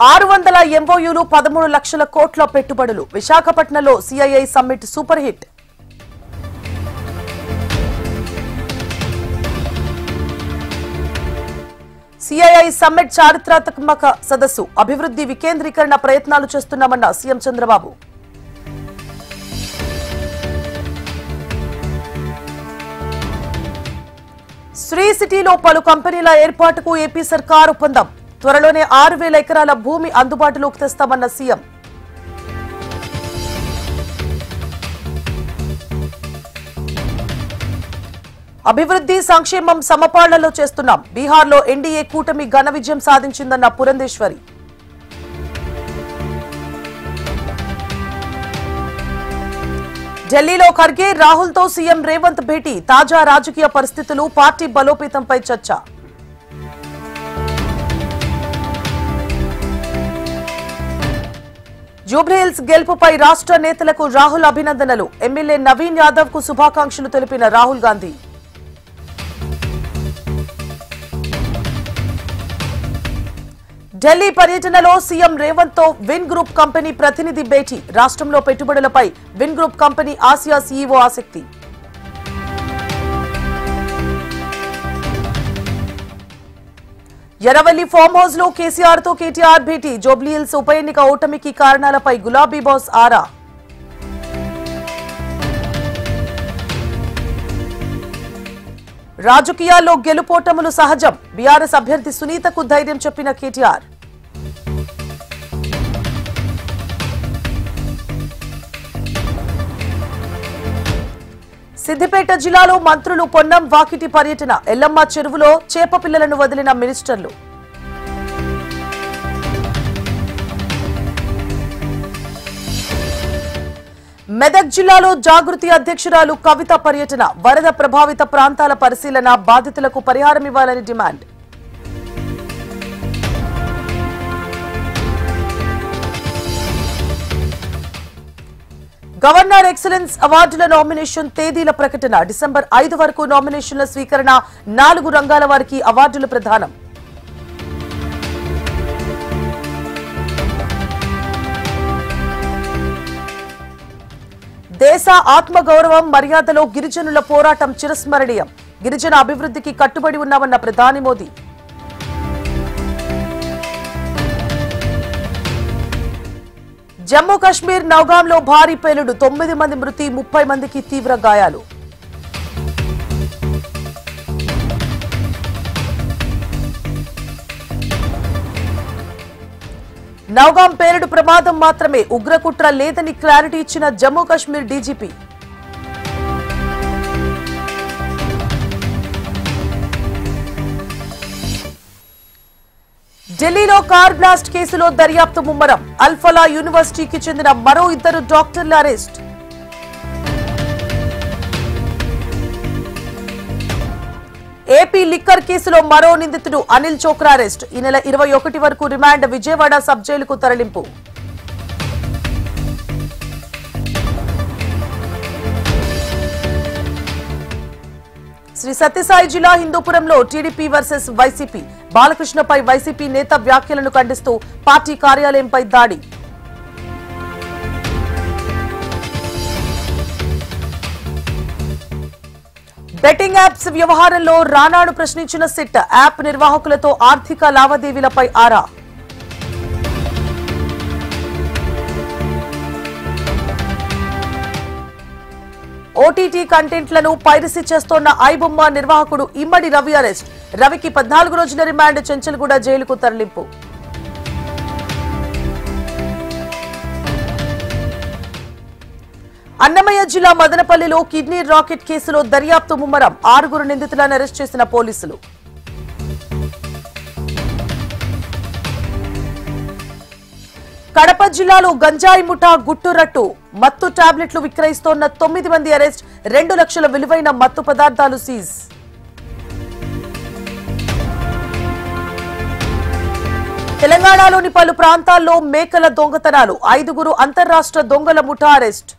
600 ఎంఓయూలు 13 లక్షల కోట్ల పెట్టుబడులు. విశాఖపట్నంలో CII summit super hit. CII summit చారిత్రాత్మక సదస్సు. అభివృద్ధి వికేంద్రీకరణ ప్రయత్నాలు చేస్తున్నామన్న సీఎం చంద్రబాబు. శ్రీ సిటీలో పలు కంపెనీల ఏర్పాటుకు ఏపీ సర్కార్ ఒప్పందం. త్వరలోనే 6,000 ఎకరాల భూమి అందుబాటులోకి తెస్తామన్న సీఎం. అభివృద్ధి సంక్షేమం సమపాళ్లలో చేస్తున్నాం. బీహార్లో ఎన్డీఏ కూటమి ఘన విజయం సాధించిందన్న పురంధేశ్వరి. ఢిల్లీలో ఖర్గే రాహుల్తో సీఎం రేవంత్ భేటీ. తాజా రాజకీయ పరిస్థితులు, పార్టీ బలోపేతంపై చర్చ. జూబ్లీహిల్స్ గెలుపుపై రాష్ట్ర నేతలకు రాహుల్ అభినందనలు. ఎమ్మెల్యే నవీన్ యాదవ్ కు శుభాకాంక్షలు తెలిపిన రాహుల్ గాంధీ. ఢిల్లీ పర్యటనలో సీఎం రేవంత్ తో విన్ గ్రూప్ కంపెనీ ప్రతినిధి భేటీ. రాష్ట్రంలో పెట్టుబడులపై win group company Asia CEO ఆసక్తి. ఎర్రవల్లి ఫామ్ హౌస్ లో కేసీఆర్ తో కేటీఆర్ భేటీ. జూబ్లీహిల్స్ ఉప ఎన్నిక ఓటమికి కారణాలపై గులాబీ బాస్ ఆరా. రాజకీయాల్లో గెలుపోటములు సహజం. బీఆర్ఎస్ అభ్యర్థి సునీతకు ధైర్యం చెప్పిన కేటీఆర్. సిద్దిపేట జిల్లాలో మంత్రులు పొన్నం వాకిటి పర్యటన. ఎల్లమ్మ చెరువులో చేప పిల్లలను వదిలిన మినిస్టర్లు. మెదక్ జిల్లాలో జాగృతి అధ్యక్షురాలు కవిత పర్యటన. వరద ప్రభావిత ప్రాంతాల పరిశీలన, బాధితులకు పరిహారం ఇవ్వాలని డిమాండ్. గవర్నర్ ఎక్సలెన్స్ అవార్డుల నామినేషన్ తేదీల ప్రకటన. డిసెంబర్ 5 వరకు నామినేషన్ల స్వీకరణ. 4 రంగాల వారికి అవార్డుల ప్రదానం. దేశ ఆత్మగౌరవం, మర్యాదలో గిరిజనుల పోరాటం చిరస్మరణీయం. గిరిజన అభివృద్ధికి కట్టుబడి ఉన్నామన్న ప్రధాని మోదీ. జమ్మూ కశ్మీర్ నౌగాంలో భారీ పేలుడు. 9 మంది మృతి, 30 మందికి తీవ్ర గాయాలు. నౌగాం పేలుడు ప్రమాదం మాత్రమే, ఉగ్రకుట్ర లేదని క్లారిటీ ఇచ్చిన జమ్మూ కశ్మీర్ డీజీపీ. ఢిల్లీలో కార్ బ్లాస్ట్ కేసులో దర్యాప్తు ముమ్మరం. అల్ఫలా యూనివర్సిటీకి చెందిన మరో 2 డాక్టర్ల అరెస్ట్. ఏపీ లిక్కర్ కేసులో మరో నిందితుడు అనిల్ చోక్రా అరెస్ట్. ఈ నెల 21 వరకు రిమాండ్. విజయవాడ సబ్ జైలుకు తరలింపు. శ్రీ సత్యసాయి జిల్లా హిందూపురంలో టీడీపీ వర్సెస్ వైసీపీ. బాలకృష్ణపై వైసీపీ నేత వ్యాఖ్యలను ఖండిస్తూ పార్టీ కార్యాలయంపై దాడి. బెట్టింగ్ యాప్స్ వ్యవహారంలో రానాను ప్రశ్నించిన సిట్. యాప్ నిర్వాహకులతో ఆర్థిక లావాదేవీలపై ఆరా. ఓటీటీ కంటెంట్లను పైరసీ చేస్తోన్న ఐబొమ్మ నిర్వాహకుడు ఇమ్మడి రవి అరెస్ట్. రవికి 14 రోజుల రిమాండ్. చెంచల్గూడ జైలుకు తరలింపు. అన్నమయ్య జిల్లా మదనపల్లిలో కిడ్నీ రాకెట్ కేసులో దర్యాప్తు ముమ్మరం. 6 నిందితులను అరెస్ట్ చేసిన పోలీసులు. కడప జిల్లాలో గంజాయి ముఠా గుట్టురట్టు. మత్తు టాబ్లెట్లు విక్రయిస్తోన్న 9 మంది అరెస్ట్. 2 లక్షల విలువైన మత్తు పదార్థాలు సీజ్. తెలంగాణలోని పలు ప్రాంతాల్లో మేకల దొంగతనాలు. 5 అంతర్రాష్ట్ర దొంగల ముఠా అరెస్ట్.